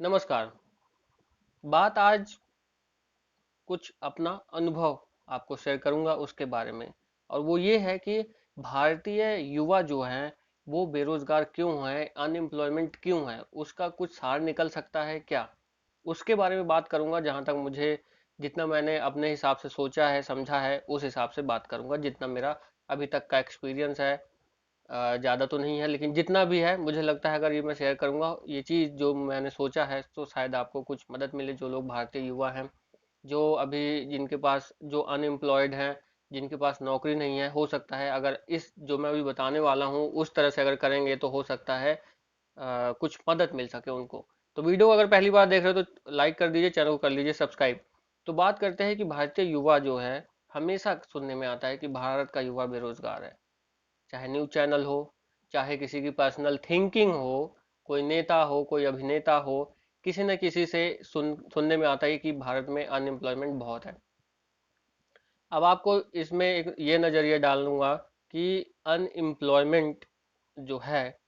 नमस्कार। बात आज कुछ अपना अनुभव आपको शेयर करूंगा उसके बारे में। और वो ये है कि भारतीय युवा जो हैं वो बेरोजगार क्यों हैं, अनएम्प्लॉयमेंट क्यों है, उसका कुछ सार निकल सकता है क्या, उसके बारे में बात करूंगा। जहां तक मुझे, जितना मैंने अपने हिसाब से सोचा है, समझा है, उस हिसाब से बात करूंगा। जितना मेरा अभी तक का एक्सपीरियंस है, ज़्यादा तो नहीं है, लेकिन जितना भी है मुझे लगता है अगर ये मैं शेयर करूंगा ये चीज़ जो मैंने सोचा है, तो शायद आपको कुछ मदद मिले। जो लोग भारतीय युवा हैं, जो अभी, जिनके पास, जो अनएम्प्लॉयड हैं, जिनके पास नौकरी नहीं है, हो सकता है अगर इस जो मैं अभी बताने वाला हूँ उस तरह से अगर करेंगे तो हो सकता है कुछ मदद मिल सके उनको। तो वीडियो अगर पहली बार देख रहे हो तो लाइक कर दीजिए, चैनल को कर लीजिए सब्सक्राइब। तो बात करते हैं कि भारतीय युवा जो है, हमेशा सुनने में आता है कि भारत का युवा बेरोजगार है। चाहे न्यूज चैनल हो, चाहे किसी की पर्सनल थिंकिंग हो, कोई नेता हो, कोई अभिनेता हो, किसी न किसी से सुनने में आता है कि भारत में अनएम्प्लॉयमेंट बहुत है। अब आपको इसमें एक ये नजरिया डालूंगा कि अनएम्प्लॉयमेंट जो है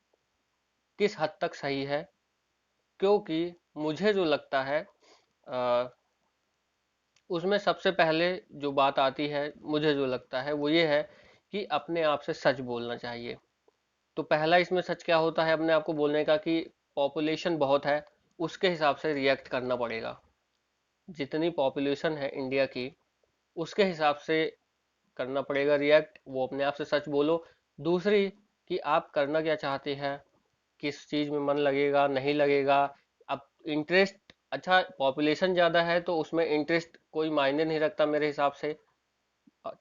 किस हद तक सही है। क्योंकि मुझे जो लगता है, अ, उसमें सबसे पहले जो बात आती है, मुझे जो लगता है वो ये है कि अपने आप से सच बोलना चाहिए। तो पहला इसमें सच क्या होता है अपने आप को बोलने का, कि पॉपुलेशन बहुत है, उसके हिसाब से रिएक्ट करना पड़ेगा। जितनी पॉपुलेशन है इंडिया की, उसके हिसाब से करना पड़ेगा रिएक्ट, वो अपने आप से सच बोलो। दूसरी, कि आप करना क्या चाहते हैं, किस चीज में मन लगेगा, नहीं लगेगा। अब इंटरेस्ट, अच्छा पॉपुलेशन ज्यादा है तो उसमें इंटरेस्ट कोई मायने नहीं रखता मेरे हिसाब से।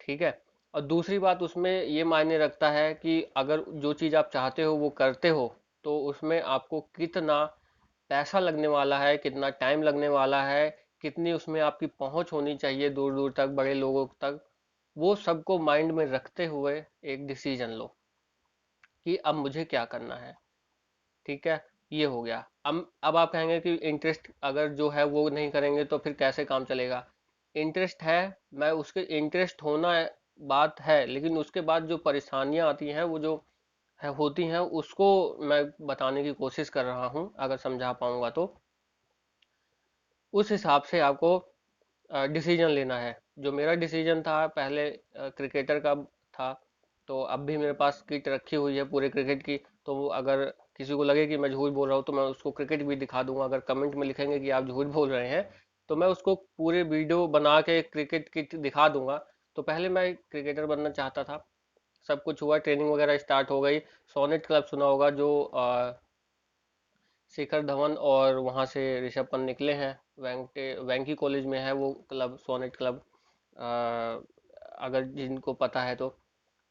ठीक है। और दूसरी बात उसमें ये मायने रखता है कि अगर जो चीज़ आप चाहते हो वो करते हो, तो उसमें आपको कितना पैसा लगने वाला है, कितना टाइम लगने वाला है, कितनी उसमें आपकी पहुंच होनी चाहिए दूर दूर तक, बड़े लोगों तक। वो सबको माइंड में रखते हुए एक डिसीजन लो कि अब मुझे क्या करना है। ठीक है। ये हो गया। अब आप कहेंगे कि इंटरेस्ट अगर जो है वो नहीं करेंगे तो फिर कैसे काम चलेगा। इंटरेस्ट है, मैं उसके इंटरेस्ट होना बात है, लेकिन उसके बाद जो परेशानियां आती हैं वो जो है होती हैं, उसको मैं बताने की कोशिश कर रहा हूं, अगर समझा पाऊंगा तो। उस हिसाब से आपको डिसीजन लेना है। जो मेरा डिसीजन था पहले, क्रिकेटर का था। तो अब भी मेरे पास किट रखी हुई है पूरे क्रिकेट की। तो अगर किसी को लगे कि मैं झूठ बोल रहा हूँ तो मैं उसको क्रिकेट भी दिखा दूंगा। अगर कमेंट में लिखेंगे कि आप झूठ बोल रहे हैं, तो मैं उसको पूरे वीडियो बना के क्रिकेट किट दिखा दूंगा। तो पहले मैं क्रिकेटर बनना चाहता था, सब कुछ हुआ, ट्रेनिंग वगैरह स्टार्ट हो गई। सोनेट क्लब सुना होगा, जो शिखर धवन और वहां से ऋषभ पंत निकले हैं। वेंकी कॉलेज में है वो क्लब, सोनेट क्लब। अगर जिनको पता है तो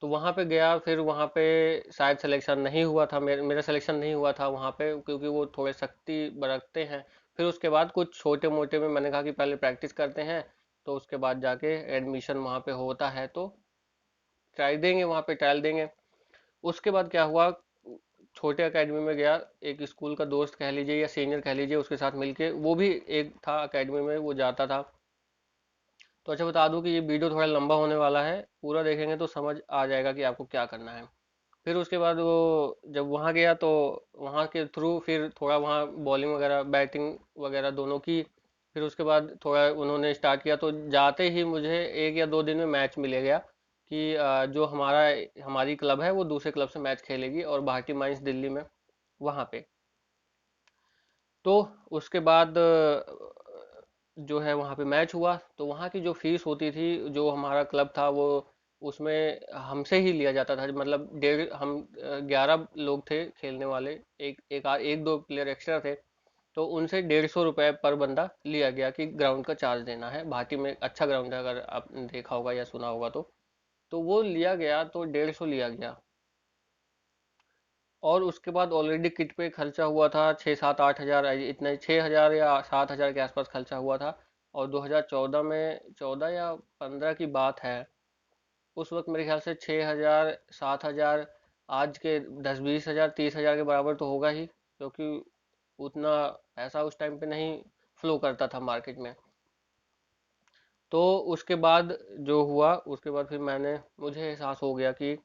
वहां पे गया। फिर वहां पे शायद सिलेक्शन नहीं हुआ था, मेरा सिलेक्शन नहीं हुआ था वहां पे, क्योंकि वो थोड़े सख्ती बरतते हैं। फिर उसके बाद कुछ छोटे मोटे में मैंने कहा कि पहले प्रैक्टिस करते हैं, तो उसके बाद जाके एडमिशन वहां पे होता है तो ट्राई देंगे, वहां पे ट्रायल देंगे। उसके बाद क्या हुआ, छोटे एकेडमी में गया। एक स्कूल का दोस्त कह लीजिए या सीनियर कह लीजिए, उसके साथ मिलके, वो भी एक था एकेडमी में, वो जाता था। तो अच्छा बता दूं कि ये वीडियो थोड़ा लंबा होने वाला है, पूरा देखेंगे तो समझ आ जाएगा कि आपको क्या करना है। फिर उसके बाद वो जब वहाँ गया तो वहाँ के थ्रू फिर थोड़ा वहाँ बॉलिंग वगैरह, बैटिंग वगैरह दोनों की। फिर उसके बाद थोड़ा उन्होंने स्टार्ट किया, तो जाते ही मुझे 1 या 2 दिन में मैच मिले गया कि जो हमारी क्लब है वो दूसरे क्लब से मैच खेलेगी, और भारती माइंस दिल्ली में, वहाँ पे। तो उसके बाद जो है वहाँ पे मैच हुआ, तो वहाँ की जो फीस होती थी, जो हमारा क्लब था वो, उसमें हमसे ही लिया जाता था। मतलब डेढ़, हम 11 लोग थे खेलने वाले, एक दो प्लेयर एक्स्ट्रा थे। तो उनसे 150 रुपये पर बंदा लिया गया कि ग्राउंड का चार्ज देना है। भाटी में अच्छा ग्राउंड है, अगर आपने देखा होगा या सुना होगा तो वो लिया गया, तो 150 लिया गया। और उसके बाद ऑलरेडी किट पे खर्चा हुआ था 6 7 8 हजार, इतना 6 हजार या 7 हजार के आसपास खर्चा हुआ था। और 2014 में, 14 या 15 की बात है, उस वक्त मेरे ख्याल से 6 हजार 7 हजार, आज के 10 20 हजार 30 हजार के बराबर तो होगा ही, क्योंकि उतना पैसा उस टाइम पे नहीं फ्लो करता था मार्केट में। तो उसके बाद जो हुआ, उसके बाद फिर मुझे एहसास हो गया कि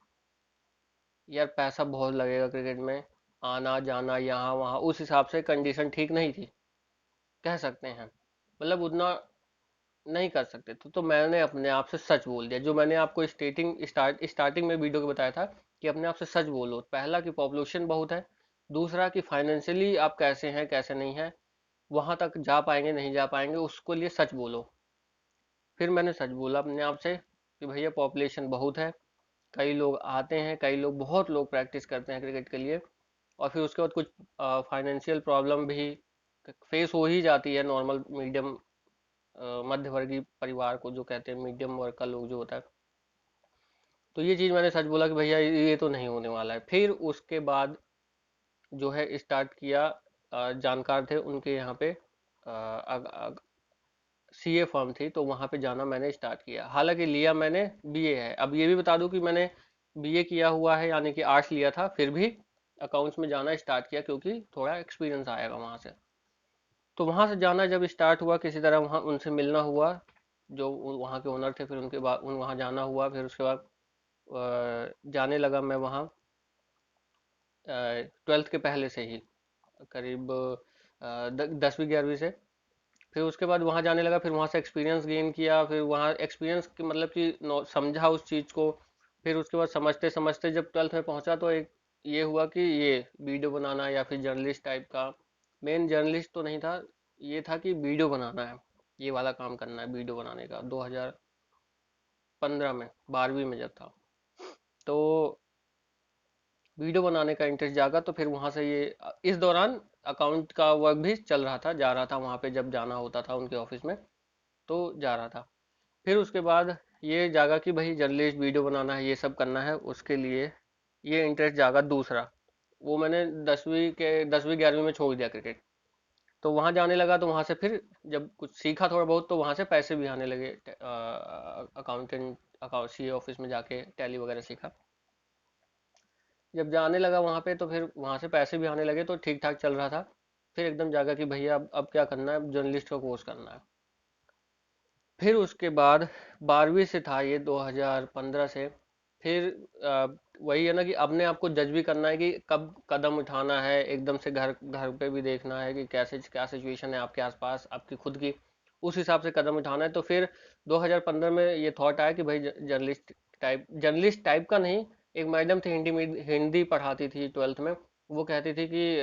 यार पैसा बहुत लगेगा क्रिकेट में, आना जाना यहाँ वहाँ, उस हिसाब से कंडीशन ठीक नहीं थी। कह सकते हैं, मतलब उतना नहीं कर सकते थे। तो मैंने अपने आप से सच बोल दिया, जो मैंने आपको स्टार्टिंग में वीडियो को बताया था कि अपने आप से सच बोलो। पहला कि पॉपुलेशन बहुत है, दूसरा कि फाइनेंशियली आप कैसे हैं कैसे नहीं है, वहां तक जा पाएंगे नहीं जा पाएंगे, उसको लिए सच बोलो। फिर मैंने सच बोला अपने आप से कि भैया पॉपुलेशन बहुत है, कई लोग आते हैं, कई लोग बहुत लोग प्रैक्टिस करते हैं क्रिकेट के लिए। और फिर उसके बाद कुछ फाइनेंशियल प्रॉब्लम भी फेस हो ही जाती है नॉर्मल मीडियम मध्यवर्गीय परिवार को, जो कहते हैं मीडियम वर्ग का लोग जो होता है। तो ये चीज़ मैंने सच बोला कि भैया ये तो नहीं होने वाला है। फिर उसके बाद जो है स्टार्ट किया, जानकार थे उनके यहाँ पे सीए फर्म थी, तो वहाँ पे जाना मैंने स्टार्ट किया। हालांकि लिया मैंने बीए है। अब ये भी बता दूं कि मैंने बीए किया हुआ है, यानी कि आर्ट्स लिया था, फिर भी अकाउंट्स में जाना स्टार्ट किया क्योंकि थोड़ा एक्सपीरियंस आएगा वहाँ से। तो वहाँ से जाना जब स्टार्ट हुआ, किसी तरह वहाँ उनसे मिलना हुआ, जो वहाँ के ओनर थे, फिर उनके बाद उन वहाँ जाना हुआ। फिर उसके बाद जाने लगा मैं वहाँ 12th के पहले से ही, करीब 10वीं 11वीं से। फिर उसके बाद वहाँ जाने लगा, फिर वहाँ से एक्सपीरियंस गेन किया, फिर वहाँ एक्सपीरियंस की मतलब कि समझा उस चीज़ को। फिर उसके बाद समझते समझते जब 12th में पहुँचा, तो एक ये हुआ कि ये वीडियो बनाना या फिर जर्नलिस्ट टाइप का, मेन जर्नलिस्ट तो नहीं था, ये था कि वीडियो बनाना है, ये वाला काम करना है वीडियो बनाने का। 2015 में, 12वीं में जब था, तो वीडियो बनाने का इंटरेस्ट जागा। तो फिर वहाँ से ये इस दौरान अकाउंट का वर्क भी चल रहा था, जा रहा था वहाँ पे, जब जाना होता था उनके ऑफिस में तो जा रहा था। फिर उसके बाद ये जागा कि भाई जर्नलिस्ट वीडियो बनाना है, ये सब करना है, उसके लिए ये इंटरेस्ट जागा दूसरा। वो मैंने 10वीं 11वीं में छोड़ दिया क्रिकेट। तो वहाँ जाने लगा, तो वहाँ से फिर जब कुछ सीखा थोड़ा बहुत, तो वहाँ से पैसे भी आने लगे। अकाउंटेंट अकाउंट सी ऑफिस में जाके टैली वगैरह सीखा। जब जाने लगा वहाँ पे, तो फिर वहाँ से पैसे भी आने लगे, तो ठीक ठाक चल रहा था। फिर एकदम जागा कि भैया अब क्या करना है, जर्नलिस्ट का कोर्स करना है। फिर उसके बाद 12वीं से था ये, 2015 से। फिर वही है ना कि अपने आप को जज भी करना है कि कब कदम उठाना है, एकदम से घर घर पे भी देखना है कि कैसे क्या सिचुएशन है आपके आसपास आपकी खुद की, उस हिसाब से कदम उठाना है। तो फिर 2015 में ये थॉट आया कि भाई जर्नलिस्ट टाइप का नहीं। एक मैडम थी, हिंदी में हिंदी पढ़ाती थी 12th में। वो कहती थी कि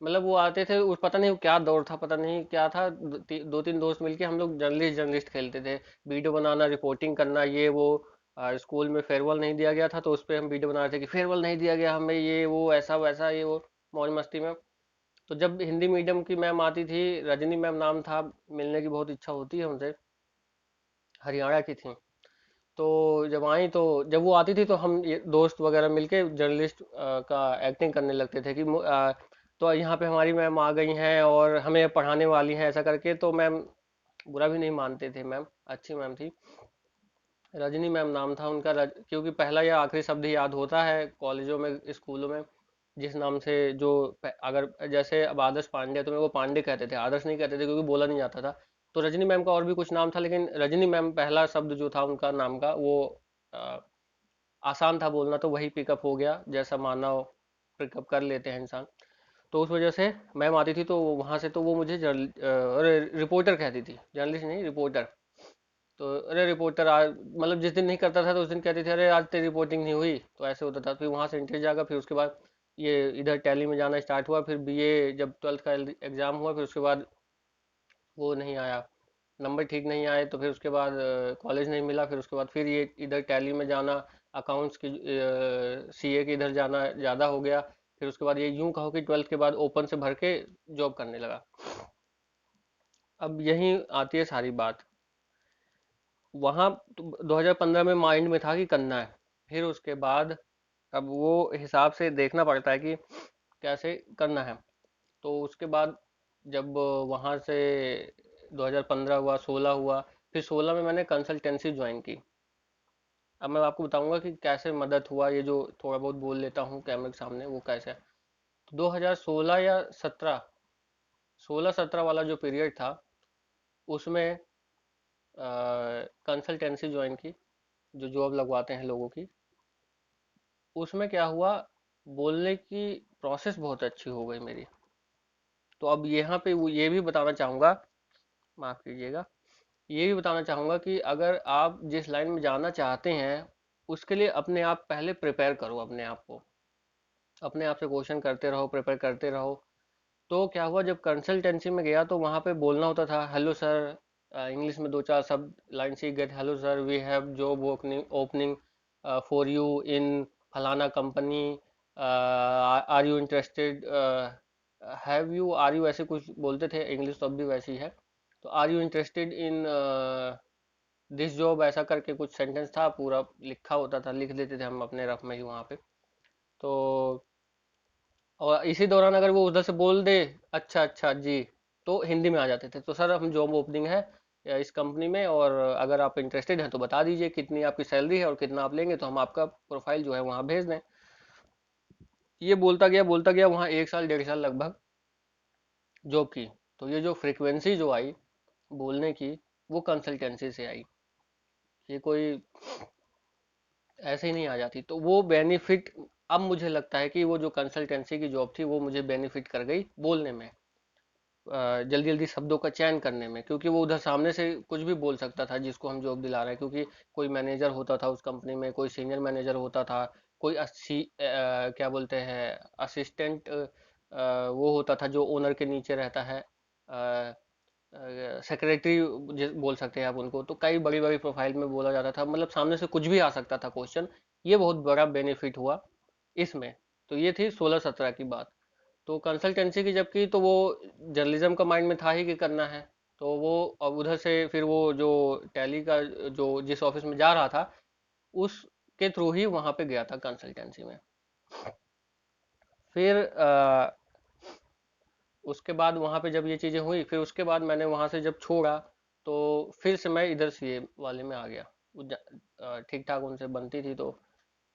मतलब वो आते थे, उस पता नहीं वो क्या दौर था, पता नहीं क्या था, दो तीन दोस्त मिलके हम लोग जर्नलिस्ट जर्नलिस्ट खेलते थे। वीडियो बनाना, रिपोर्टिंग करना, ये वो। स्कूल में फेयरवेल नहीं दिया गया था, तो उस पर हम वीडियो बना रहे थे कि फेयरवेल नहीं दिया गया हमें, ये वो ऐसा वैसा ये वो, मौज मस्ती में। तो जब हिंदी मीडियम की मैम आती थी, रजनी मैम नाम था, मिलने की बहुत इच्छा होती है उनसे, हरियाणा की थी। तो जब आई, तो जब वो आती थी, तो हम ये दोस्त वगैरह मिलके जर्नलिस्ट का एक्टिंग करने लगते थे कि तो यहाँ पे हमारी मैम आ गई हैं और हमें पढ़ाने वाली हैं, ऐसा करके। तो मैम बुरा भी नहीं मानते थे, मैम अच्छी मैम थी। रजनी मैम नाम था उनका। क्योंकि पहला या आखिरी शब्द ही याद होता है कॉलेजों में स्कूलों में, जिस नाम से जो अगर जैसे अब आदर्श पांडे, तो मेरे को पांडे कहते थे, आदर्श नहीं कहते थे क्योंकि बोला नहीं जाता था। तो रजनी मैम का और भी कुछ नाम था, लेकिन रजनी मैम पहला शब्द जो था उनका नाम का, वो अ, आसान था बोलना, तो वही पिकअप हो गया, जैसा मानव पिकअप कर लेते हैं इंसान। तो उस वजह से मैम आती थी, तो वहां से तो वो मुझे अरे रिपोर्टर कहती थी, जर्नलिस्ट नहीं, रिपोर्टर। तो अरे रिपोर्टर आज, मतलब जिस दिन नहीं करता था तो उस दिन कहते थे अरे आज तेरी रिपोर्टिंग नहीं हुई, तो ऐसे होता था। फिर वहां से इंटरेस्ट जागा। फिर उसके बाद ये इधर टैली में जाना स्टार्ट हुआ। फिर बीए जब 12th का एग्जाम हुआ, फिर उसके बाद वो नहीं आया, नंबर ठीक नहीं आए, तो फिर उसके बाद कॉलेज नहीं मिला। फिर उसके बाद फिर ये इधर टैली में जाना, अकाउंट्स की सीए के इधर जाना ज़्यादा हो गया। फिर उसके बाद ये यूं कहो कि 12th के बाद ओपन से भर के जॉब करने लगा। अब यही आती है सारी बात। वहाँ 2015 में माइंड में था कि करना है। फिर उसके बाद अब वो हिसाब से देखना पड़ता है कि कैसे करना है। तो उसके बाद जब वहाँ से 2015 हुआ, 16 हुआ, फिर 16 में मैंने कंसल्टेंसी ज्वाइन की। अब मैं आपको बताऊंगा कि कैसे मदद हुआ, ये जो थोड़ा बहुत बोल लेता हूँ कैमरे के सामने, वो कैसे है। तो 2016 या 17, 16-17 वाला जो पीरियड था, उसमें कंसल्टेंसी ज्वाइन की, जो जॉब लगवाते हैं लोगों की। उसमें क्या हुआ, बोलने की प्रोसेस बहुत अच्छी हो गई मेरी। तो अब यहाँ पे वो ये भी बताना चाहूँगा, माफ़ कीजिएगा, ये भी बताना चाहूँगा कि अगर आप जिस लाइन में जाना चाहते हैं उसके लिए अपने आप पहले प्रिपेयर करो, अपने आप को, अपने आप से क्वेश्चन करते रहो, प्रिपेयर करते रहो। तो क्या हुआ, जब कंसल्टेंसी में गया तो वहाँ पे बोलना होता था हेलो सर, इंग्लिश में दो चार शब्द लाइन सीख गए थे, hello sir we have job opening opening for you in फलाना company, are you interested, have you, are you, ऐसे कुछ बोलते थे, इंग्लिश तो अब भी वैसी है। तो are you interested in this job, ऐसा करके कुछ सेंटेंस था, पूरा लिखा होता था, लिख देते थे हम अपने रफ में ही वहाँ पे। तो और इसी दौरान अगर वो उधर से बोल दे अच्छा अच्छा जी, तो हिंदी में आ जाते थे, तो सर हम जॉब ओपनिंग है इस कंपनी में, और अगर आप इंटरेस्टेड हैं तो बता दीजिए कितनी आपकी सैलरी है और कितना आप लेंगे, तो हम आपका प्रोफाइल जो है वहाँ भेज दें। ये बोलता गया वहाँ 1 साल 1.5 साल लगभग जॉब की। तो ये जो फ्रीक्वेंसी जो आई बोलने की, वो कंसल्टेंसी से आई, ये कोई ऐसे ही नहीं आ जाती। तो वो बेनिफिट, अब मुझे लगता है कि वो जो कंसल्टेंसी की जॉब थी वो मुझे बेनिफिट कर गई बोलने में, जल्दी जल्दी शब्दों का चयन करने में, क्योंकि वो उधर सामने से कुछ भी बोल सकता था जिसको हम जॉब दिला रहे हैं, क्योंकि कोई मैनेजर होता था उस कंपनी में, कोई सीनियर मैनेजर होता था, कोई क्या बोलते हैं असिस्टेंट, वो होता था जो ओनर के नीचे रहता है, सेक्रेटरी बोल सकते हैं आप उनको। तो कई बड़ी बड़ी प्रोफाइल में बोला जाता था, मतलब सामने से कुछ भी आ सकता था क्वेश्चन। ये बहुत बड़ा बेनिफिट हुआ इसमें। तो ये थी 16-17 की बात। तो कंसल्टेंसी की जब की, तो वो जर्नलिज्म का माइंड में था ही कि करना है। तो वो अब उधर से फिर वो जो टैली का जो जिस ऑफिस में जा रहा था उसके थ्रू ही वहां पे गया था कंसल्टेंसी में। फिर उसके बाद वहां पे जब ये चीजें हुई, फिर उसके बाद मैंने वहां से जब छोड़ा तो फिर से मैं इधर सीए वाले में आ गया। ठीक ठाक उनसे बनती थी तो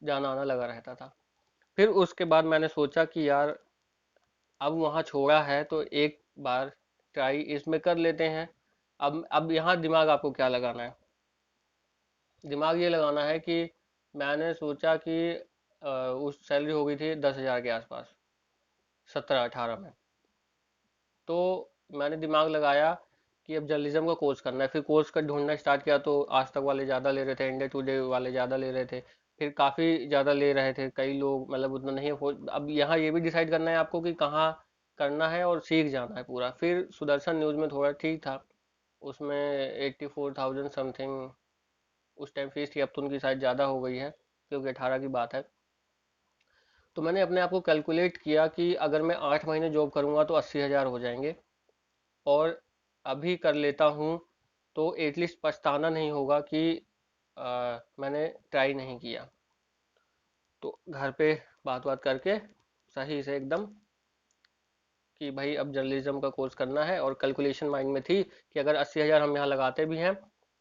जाना आना लगा रहता था। फिर उसके बाद मैंने सोचा कि यार अब वहाँ छोड़ा है तो एक बार ट्राई इसमें कर लेते हैं। अब यहाँ दिमाग आपको क्या लगाना है, दिमाग ये लगाना है कि मैंने सोचा कि उस सैलरी हो गई थी 10,000 के आसपास, 17-18 में। तो मैंने दिमाग लगाया कि अब जर्नलिज्म का कोर्स करना है। फिर कोर्स का ढूंढना स्टार्ट किया तो आज तक वाले ज़्यादा ले रहे थे, इंडिया टुडे वाले ज़्यादा ले रहे थे, फिर काफ़ी ज़्यादा ले रहे थे कई लोग, मतलब उतना नहीं अफोर्ड। अब यहाँ ये भी डिसाइड करना है आपको कि कहाँ करना है और सीख जाना है पूरा। फिर सुदर्शन न्यूज़ में थोड़ा ठीक था, उसमें 84,000 समथिंग उस टाइम फीस थी, अब तो उनकी शायद ज़्यादा हो गई है क्योंकि 18 की बात है। तो मैंने अपने आप को कैलकुलेट किया कि अगर मैं 8 महीने जॉब करूंगा तो 80,000 हो जाएंगे, और अभी कर लेता हूँ तो एटलीस्ट पछताना नहीं होगा कि मैंने ट्राई नहीं किया। तो घर पे बात बात करके सही से एकदम कि भाई अब जर्नलिज्म का कोर्स करना है, और कैलकुलेशन माइंड में थी कि अगर 80,000 हम यहाँ लगाते भी हैं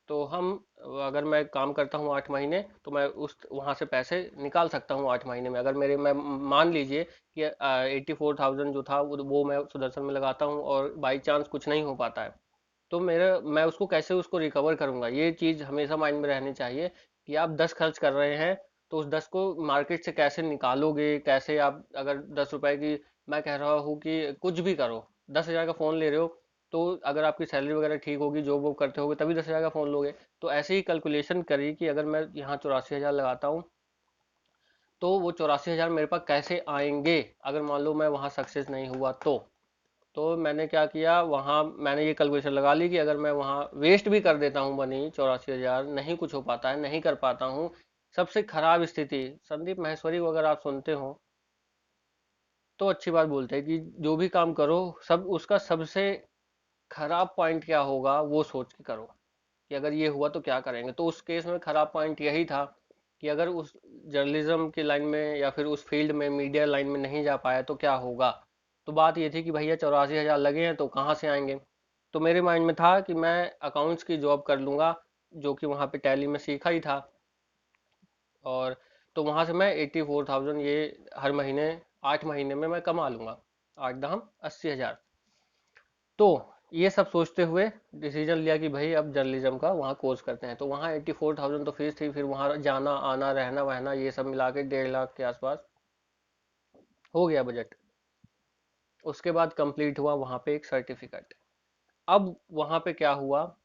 तो हम, अगर मैं काम करता हूँ 8 महीने तो मैं उस वहाँ से पैसे निकाल सकता हूँ 8 महीने में। अगर मेरे, मैं मान लीजिए कि 84,000 जो था वो मैं सुदर्शन में लगाता हूँ और बाई चांस कुछ नहीं हो पाता है, तो मेरा, मैं उसको कैसे उसको रिकवर करूंगा, ये चीज हमेशा माइंड में रहनी चाहिए। कि आप 10 खर्च कर रहे हैं तो उस 10 को मार्केट से कैसे निकालोगे, कैसे आप, अगर 10 रुपए की, मैं कह रहा हूँ कि कुछ भी करो, 10,000 का फोन ले रहे हो, तो अगर आपकी सैलरी वगैरह ठीक होगी, जॉब वॉब करते होगे तभी 10,000 का फोन लोगे। तो ऐसे ही कैलकुलेशन करिए कि अगर मैं यहाँ 84,000 लगाता हूँ तो वो 84,000 मेरे पास कैसे आएंगे, अगर मान लो मैं वहाँ सक्सेस नहीं हुआ तो मैंने क्या किया, वहाँ मैंने ये कैलकुलेशन लगा ली कि अगर मैं वहाँ वेस्ट भी कर देता हूँ मनी, 84,000 नहीं कुछ हो पाता है, नहीं कर पाता हूँ, सबसे खराब स्थिति, संदीप माहेश्वरी को अगर आप सुनते हो तो अच्छी बात बोलते हैं कि जो भी काम करो सब उसका सबसे खराब पॉइंट क्या होगा वो सोच के करो, कि अगर ये हुआ तो क्या करेंगे। तो उस केस में खराब पॉइंट यही था कि अगर उस जर्नलिज्म की लाइन में या फिर उस फील्ड में, मीडिया लाइन में नहीं जा पाया तो क्या होगा। तो बात ये थी कि भैया 84,000 लगे हैं तो कहाँ से आएंगे। तो मेरे माइंड में था कि मैं अकाउंट्स की जॉब कर लूंगा, जो कि वहाँ पे टैली में सीखा ही था। और तो वहाँ से मैं 84,000 ये हर महीने 8 महीने में मैं कमा लूंगा, 8 दाम 80,000। तो ये सब सोचते हुए डिसीजन लिया कि भाई अब जर्नलिज्म का वहाँ कोर्स करते हैं। तो वहाँ 84,000 तो फीस थी, फिर वहाँ जाना आना रहना वहना ये सब मिला के 1.5 लाख के आसपास हो गया बजट। उसके बाद कंप्लीट हुआ वहाँ पे एक सर्टिफिकेट। अब वहाँ पे क्या हुआ,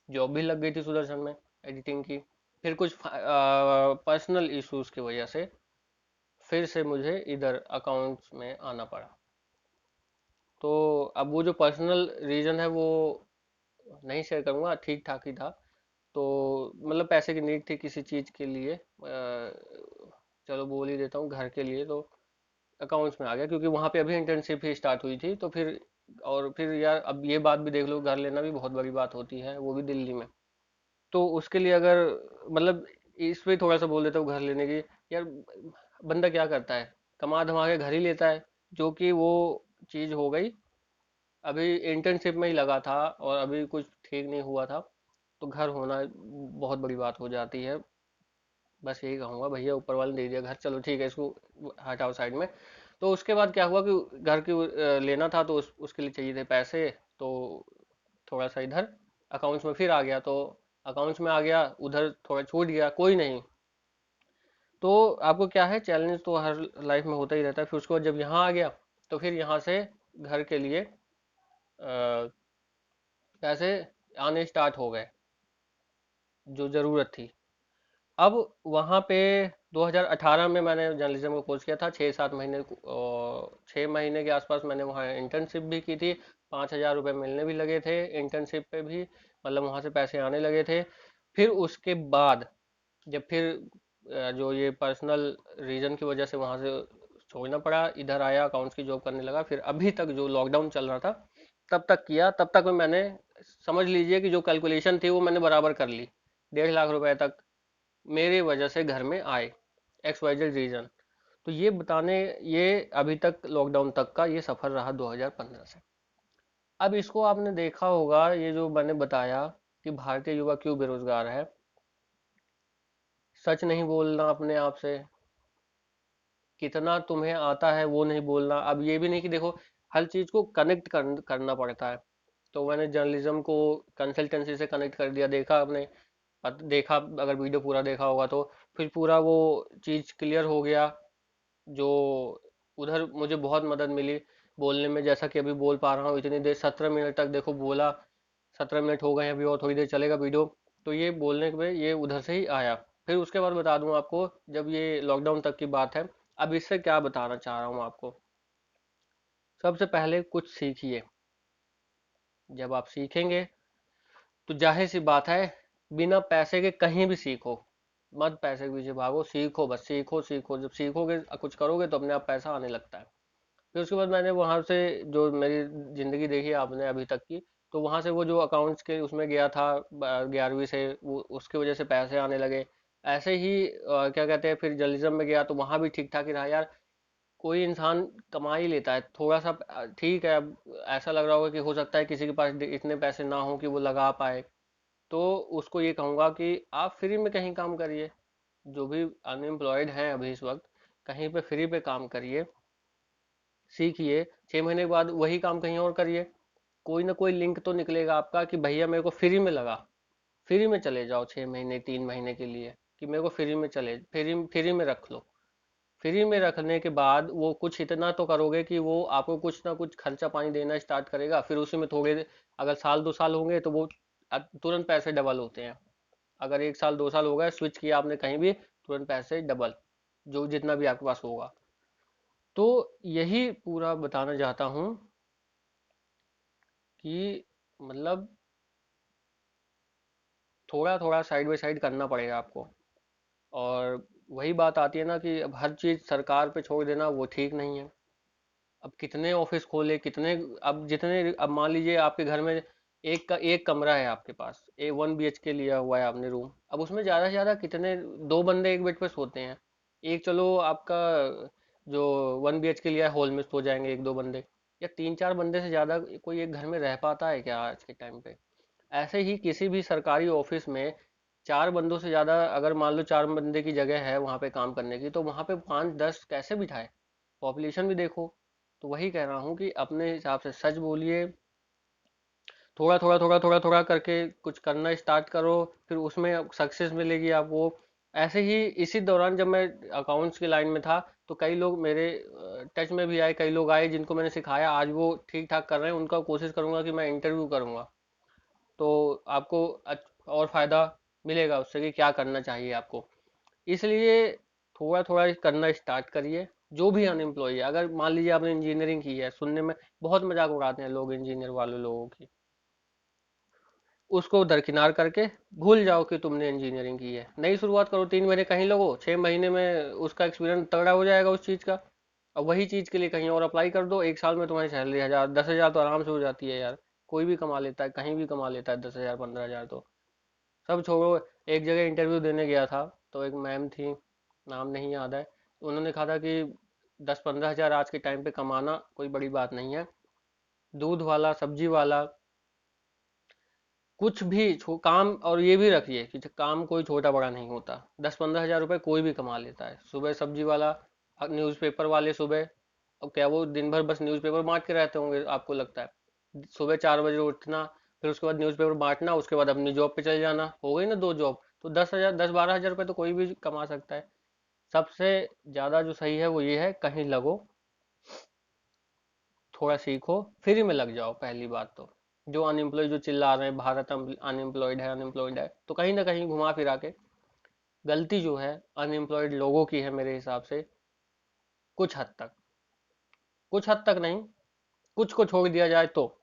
जॉब भी लग गई थी सुदर्शन में एडिटिंग की। फिर कुछ पर्सनल इश्यूज की वजह से फिर से मुझे इधर अकाउंट्स में आना पड़ा। तो अब वो जो पर्सनल रीजन है वो नहीं शेयर करूंगा, ठीक ठाक ही था। तो मतलब पैसे की नीड थी किसी चीज के लिए, चलो बोल ही देता हूँ, घर के लिए। तो अकाउंट्स में आ गया क्योंकि वहां पे अभी इंटर्नशिप ही स्टार्ट हुई थी। तो फिर और फिर यार अब ये बात भी देख लो, घर लेना भी बहुत बड़ी बात होती है, वो भी दिल्ली में। तो उसके लिए अगर मतलब इस पे थोड़ा सा बोल देता हूँ घर लेने की। यार बंदा क्या करता है, कमा धमा के घर ही लेता है, जो कि वो चीज हो गई। अभी इंटर्नशिप में ही लगा था और अभी कुछ ठीक नहीं हुआ था, तो घर होना बहुत बड़ी बात हो जाती है। बस यही कहूंगा, भैया ऊपर वाले ने दे दिया घर, चलो ठीक है, इसको हटाओ साइड में। तो उसके बाद क्या हुआ कि घर की लेना था, तो उसके लिए चाहिए थे पैसे। तो थोड़ा सा इधर अकाउंट्स में फिर आ गया, तो अकाउंट्स में आ गया, उधर थोड़ा छूट गया, कोई नहीं। तो आपको क्या है, चैलेंज तो हर लाइफ में होता ही रहता है। फिर उसके बाद जब यहाँ आ गया, तो फिर यहाँ से घर के लिए पैसे आने स्टार्ट हो गए, जो ज़रूरत थी। अब वहाँ पे 2018 में मैंने जर्नलिज्म का कोर्स किया था, 6-7 महीने 6 महीने के आसपास मैंने वहाँ इंटर्नशिप भी की थी। 5,000 रुपये मिलने भी लगे थे इंटर्नशिप पे भी, मतलब वहाँ से पैसे आने लगे थे। फिर उसके बाद जब फिर जो ये पर्सनल रीजन की वजह से वहाँ से छोड़ना पड़ा, इधर आया, अकाउंट्स की जॉब करने लगा। फिर अभी तक जो लॉकडाउन चल रहा था तब तक किया, तब तक में मैंने समझ लीजिए कि जो कैलकुलेशन थी वो मैंने बराबर कर ली। 1.5 लाख रुपए तक मेरे वजह से घर में आए, एक्स वाई जेड रीजन। तो ये बताने, ये अभी तक लॉकडाउन तक का ये सफर रहा 2015 से। अब इसको आपने देखा होगा, ये जो मैंने बताया कि भारतीय युवा क्यों बेरोजगार है, सच नहीं बोलना अपने आप से, कितना तुम्हें आता है वो नहीं बोलना। अब ये भी नहीं कि देखो हर चीज को करना पड़ता है। तो मैंने जर्नलिज्म को कंसल्टेंसी से कनेक्ट कर दिया, देखा आपने, देखा अगर वीडियो पूरा देखा होगा तो फिर पूरा वो चीज क्लियर हो गया। जो उधर मुझे बहुत मदद मिली बोलने में, जैसा कि अभी बोल पा रहा हूँ इतनी देर, 17 मिनट तक देखो बोला। 17 मिनट हो गए हैं, अभी और थोड़ी देर चलेगा वीडियो। तो ये बोलने में ये उधर से ही आया। फिर उसके बाद बता दूं आपको, जब ये लॉकडाउन तक की बात है, अब इससे क्या बताना चाह रहा हूँ आपको। सबसे पहले कुछ सीखिए। जब आप सीखेंगे तो जाहिर सी बात है, बिना पैसे के कहीं भी सीखो, मत पैसे के पीछे भागो, सीखो, बस सीखो सीखो। जब सीखोगे कुछ करोगे तो अपने आप पैसा आने लगता है। फिर उसके बाद मैंने वहां से जो मेरी जिंदगी देखी आपने अभी तक की, तो वहां से वो जो अकाउंट्स के उसमें गया था 11वीं से, वो उसकी वजह से पैसे आने लगे। ऐसे ही क्या कहते हैं, फिर जर्नलिज्म में गया तो वहां भी ठीक ठाक ही रहा यार। कोई इंसान कमा ही लेता है थोड़ा सा, ठीक है। अब ऐसा लग रहा होगा कि हो सकता है किसी के पास इतने पैसे ना हो कि वो लगा पाए, तो उसको ये कहूंगा कि आप फ्री में कहीं काम करिए। जो भी अनएम्प्लॉयड हैं अभी इस वक्त, कहीं पे फ्री पे काम करिए, सीखिए। 6 महीने के बाद वही काम कहीं और करिए। कोई ना कोई लिंक तो निकलेगा आपका कि भैया मेरे को फ्री में लगा। फ्री में चले जाओ 6 महीने 3 महीने के लिए, कि मेरे को फ्री में चले, फ्री में रख लो। फ्री में रखने के बाद वो कुछ इतना तो करोगे कि वो आपको कुछ ना कुछ खर्चा पानी देना स्टार्ट करेगा। फिर उसी में थोड़े, अगर साल 2 साल होंगे तो वो तुरंत पैसे डबल होते हैं। अगर 1 साल 2 साल हो गए, स्विच किया आपने कहीं भी, तुरंत पैसे डबल, जो जितना भी आपके पास होगा। तो यही पूरा बताना चाहता हूँ कि मतलब थोड़ा थोड़ा साइड बाय साइड करना पड़ेगा आपको। और वही बात आती है ना कि अब हर चीज सरकार पे छोड़ देना वो ठीक नहीं है। अब कितने ऑफिस खोले, कितने, अब जितने, अब मान लीजिए आपके घर में एक कमरा है आपके पास, 1 BHK लिया हुआ है आपने रूम, अब उसमें ज्यादा से ज्यादा कितने, 2 बंदे एक बेड पे सोते हैं। एक चलो आपका जो 1 BHK लिया है हॉल में सो जाएंगे 1-2 बंदे, या 3-4 बंदे से ज्यादा कोई एक घर में रह पाता है क्या आज के टाइम पे। ऐसे ही किसी भी सरकारी ऑफिस में 4 बंदों से ज्यादा, अगर मान लो 4 बंदे की जगह है वहां पे काम करने की, तो वहां पे 5-10 कैसे बिठाए, पॉपुलेशन भी देखो। तो वही कह रहा हूँ कि अपने हिसाब से सच बोलिए, थोड़ा थोड़ा थोड़ा थोड़ा थोड़ा करके कुछ करना स्टार्ट करो, फिर उसमें सक्सेस मिलेगी आपको। ऐसे ही इसी दौरान जब मैं अकाउंट्स की लाइन में था, तो कई लोग मेरे टच में भी आए, कई लोग आए जिनको मैंने सिखाया, आज वो ठीक ठाक कर रहे हैं। उनका कोशिश करूंगा कि मैं इंटरव्यू करूंगा, तो आपको और फायदा मिलेगा उससे कि क्या करना चाहिए आपको। इसलिए थोड़ा थोड़ा करना स्टार्ट करिए। जो भी अनएम्प्लॉय है, अगर मान लीजिए आपने इंजीनियरिंग की है, सुनने में बहुत मजाक उड़ाते हैं लोग इंजीनियर वाले लोगों की, उसको दरकिनार करके भूल जाओ कि तुमने इंजीनियरिंग की है। नई शुरुआत करो, 3 महीने कहीं लगो, 6 महीने में उसका एक्सपीरियंस तगड़ा हो जाएगा उस चीज़ का। अब वही चीज़ के लिए कहीं और अप्लाई कर दो, 1 साल में तुम्हारी सैलरी 1000 10 हजार तो आराम से हो जाती है यार। कोई भी कमा लेता है, कहीं भी कमा लेता है 10 हजार 15 हजार तो। सब छोड़ो, एक जगह इंटरव्यू देने गया था, तो एक मैम थी, नाम नहीं याद है, उन्होंने कहा था कि 10 15 हजार आज के टाइम पे कमाना कोई बड़ी बात नहीं है। दूध वाला, सब्जी वाला, कुछ भी काम, और ये भी रखिए कि काम कोई छोटा बड़ा नहीं होता। 10 15 हजार रुपए कोई भी कमा लेता है। सुबह सब्जी वाला, न्यूज़पेपर वाले सुबह, अब क्या वो दिन भर बस न्यूज़पेपर बांट के रहते होंगे आपको लगता है? सुबह 4 बजे उठना, फिर उसके बाद न्यूज़पेपर बांटना, उसके बाद अपनी जॉब पे चले जाना, हो गई ना 2 जॉब। तो 10 हजार 10 12 हजार रुपए तो कोई भी कमा सकता है। सबसे ज्यादा जो सही है वो ये है, कहीं लगो, थोड़ा सीखो, फ्री में लग जाओ। पहली बात तो जो अनएम्प्लॉय जो चिल्ला रहे हैं भारत अनएम्प्लॉयड है अनएम्प्लॉयड है, तो कहीं ना कहीं घुमा फिरा के गलती जो है अनएम्प्लॉयड लोगों की है मेरे हिसाब से। कुछ हद तक, कुछ हद तक नहीं, कुछ को छोड़ दिया जाए तो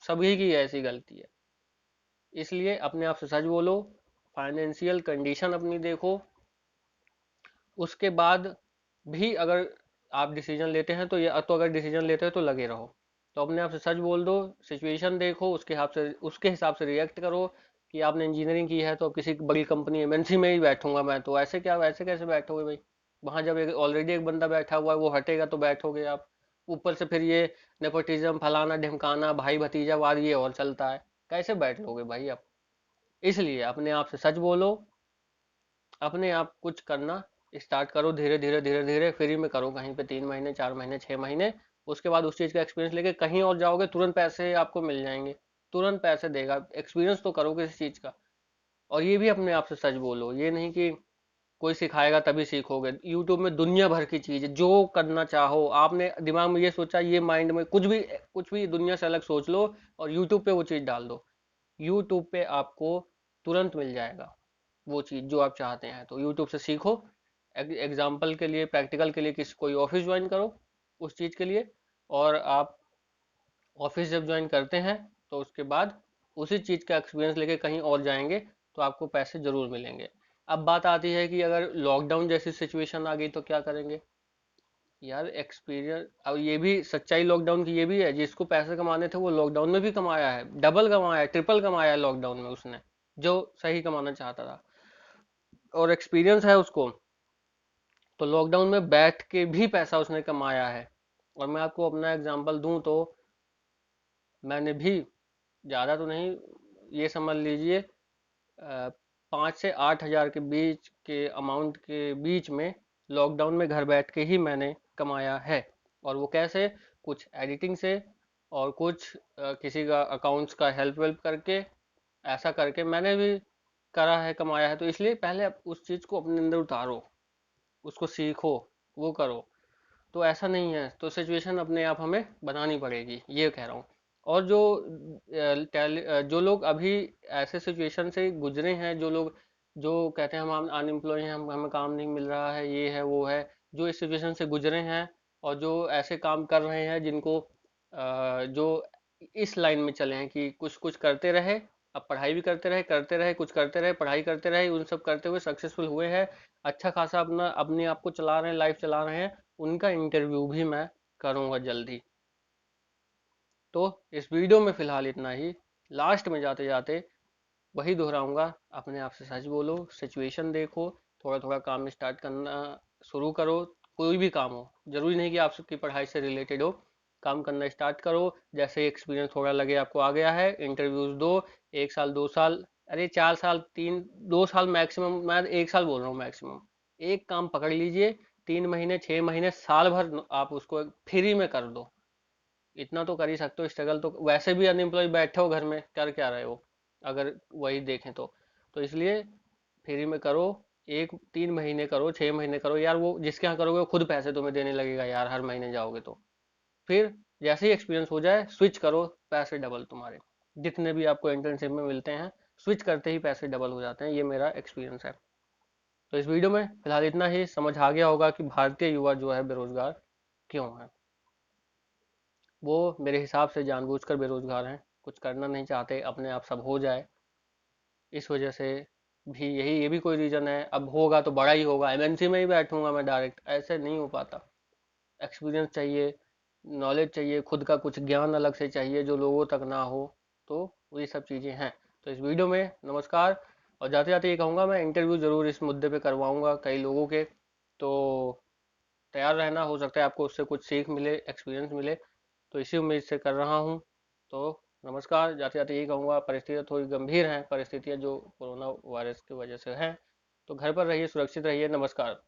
सभी की ऐसी गलती है। इसलिए अपने आप से सच बोलो, फाइनेंशियल कंडीशन अपनी देखो, उसके बाद भी अगर आप डिसीजन लेते हैं तो, ये तो अगर डिसीजन लेते हैं तो लगे रहो। तो अपने आप से सच बोल दो, सिचुएशन देखो, उसके हिसाब से रिएक्ट करो। कि आपने इंजीनियरिंग की है तो अब किसी बड़ी कंपनी एमएनसी में ही बैठूंगा मैं, तो ऐसे क्या, वैसे कैसे बैठोगे भाई? वहां जब एक ऑलरेडी एक बंदा बैठा हुआ है, वो हटेगा तो बैठोगे आप। ऊपर से फिर ये नेपोटिज्म फलाना ढिमकाना भाई भतीजावाद ये और चलता है, कैसे बैठ लोगे भाई आप? इसलिए अपने आप से सच बोलो, अपने आप कुछ करना स्टार्ट करो, धीरे धीरे धीरे धीरे फ्री में करो, कहीं पे 3 महीने 4 महीने 6 महीने। उसके बाद उस चीज का एक्सपीरियंस लेके कहीं और जाओगे, तुरंत पैसे आपको मिल जाएंगे, तुरंत पैसे देगा। एक्सपीरियंस तो करो किसी चीज का। और ये भी अपने आप से सच बोलो, ये नहीं कि कोई सिखाएगा तभी सीखोगे। यूट्यूब में दुनिया भर की चीज है, जो करना चाहो, आपने दिमाग में ये सोचा, ये माइंड में कुछ भी दुनिया से अलग सोच लो और यूट्यूब पे वो चीज डाल दो, यूट्यूब पे आपको तुरंत मिल जाएगा वो चीज़ जो आप चाहते हैं। तो यूट्यूब से सीखो। एग्जाम्पल के लिए, प्रैक्टिकल के लिए किसी कोई ऑफिस ज्वाइन करो उस चीज़ के लिए। और आप ऑफिस जब ज्वाइन करते हैं तो उसके बाद उसी चीज़ का एक्सपीरियंस लेके कहीं और जाएंगे तो आपको पैसे जरूर मिलेंगे। अब बात आती है कि अगर लॉकडाउन जैसी सिचुएशन आ गई तो क्या करेंगे? यार एक्सपीरियंस, अब ये भी सच्चाई लॉकडाउन की ये भी है, जिसको पैसे कमाने थे वो लॉकडाउन में भी कमाया है, डबल कमाया है, ट्रिपल कमाया है लॉकडाउन में उसने, जो सही कमाना चाहता था और एक्सपीरियंस है उसको, तो लॉकडाउन में बैठ के भी पैसा उसने कमाया है। और मैं आपको अपना एग्जांपल दूं तो मैंने भी, ज़्यादा तो नहीं, ये समझ लीजिए 5 से 8 हजार के बीच के अमाउंट के बीच में लॉकडाउन में घर बैठ के ही मैंने कमाया है। और वो कैसे? कुछ एडिटिंग से, और कुछ किसी का अकाउंट्स का हेल्प वेल्प करके, ऐसा करके मैंने भी करा है, कमाया है। तो इसलिए पहले आप उस चीज़ को अपने अंदर उतारो, उसको सीखो, वो करो। तो ऐसा नहीं है, तो सिचुएशन अपने आप हमें बनानी पड़ेगी, ये कह रहा हूँ। और जो लोग अभी ऐसे सिचुएशन से गुजरे हैं, जो लोग जो कहते हैं हम अनएम्प्लॉय हैं, हमें काम नहीं मिल रहा है, ये है वो है, जो इस सिचुएशन से गुजरे हैं और जो ऐसे काम कर रहे हैं जिनको जो इस लाइन में चले हैं कि कुछ कुछ करते रहे, अब पढ़ाई भी करते रहे कुछ करते रहे, पढ़ाई करते रहे, उन सब करते हुए सक्सेसफुल हुए हैं, अच्छा खासा अपना अपने आप को चला रहे हैं, लाइफ चला रहे हैं, उनका इंटरव्यू भी मैं करूंगा जल्दी। तो इस वीडियो में फिलहाल इतना ही। लास्ट में जाते जाते वही दोहराऊंगा, अपने आप से सच बोलो, सिचुएशन देखो, थोड़ा थोड़ा काम स्टार्ट करना शुरू करो। कोई भी काम हो, जरूरी नहीं कि आपकी पढ़ाई से रिलेटेड हो, काम करना स्टार्ट करो। जैसे एक्सपीरियंस थोड़ा लगे आपको आ गया है, इंटरव्यूज दो, 1 साल 2 साल, अरे 4 साल, 2 साल मैक्सिमम, मैं 1 साल बोल रहा हूँ मैक्सिमम। एक काम पकड़ लीजिए, 3 महीने 6 महीने साल भर आप उसको फ्री में कर दो। इतना तो कर ही सकते हो, स्ट्रगल तो वैसे भी अनएम्प्लॉय बैठे हो घर में कर क्या रहे हो, अगर वही देखें तो। तो इसलिए फ्री में करो, एक 3 महीने करो, 6 महीने करो यार, वो जिसके यहाँ करोगे वो खुद पैसे तुम्हें देने लगेगा यार, हर महीने जाओगे तो। फिर जैसे ही एक्सपीरियंस हो जाए स्विच करो, पैसे डबल तुम्हारे, जितने भी आपको इंटर्नशिप में मिलते हैं, स्विच करते ही पैसे डबल हो जाते हैं, ये मेरा एक्सपीरियंस है। तो इस वीडियो में फिलहाल इतना ही। समझ आ गया होगा कि भारतीय युवा जो है बेरोजगार क्यों है। वो मेरे हिसाब से जानबूझकर बेरोजगार हैं, कुछ करना नहीं चाहते, अपने आप सब हो जाए, इस वजह से भी यही, ये भी कोई रीजन है। अब होगा तो बड़ा ही होगा, एमएनसी में ही बैठूंगा मैं डायरेक्ट, ऐसे नहीं हो पाता। एक्सपीरियंस चाहिए, नॉलेज चाहिए, खुद का कुछ ज्ञान अलग से चाहिए जो लोगों तक ना हो। तो ये सब चीज़ें हैं। तो इस वीडियो में नमस्कार। और जाते जाते ये कहूँगा, मैं इंटरव्यू ज़रूर इस मुद्दे पे करवाऊँगा कई लोगों के, तो तैयार रहना, हो सकता है आपको उससे कुछ सीख मिले, एक्सपीरियंस मिले। तो इसी उम्मीद से कर रहा हूँ। तो नमस्कार। जाते जाते यही कहूँगा, परिस्थितियाँ थोड़ी गंभीर हैं, परिस्थितियाँ जो कोरोना वायरस की वजह से हैं, तो घर पर रहिए, सुरक्षित रहिए। नमस्कार।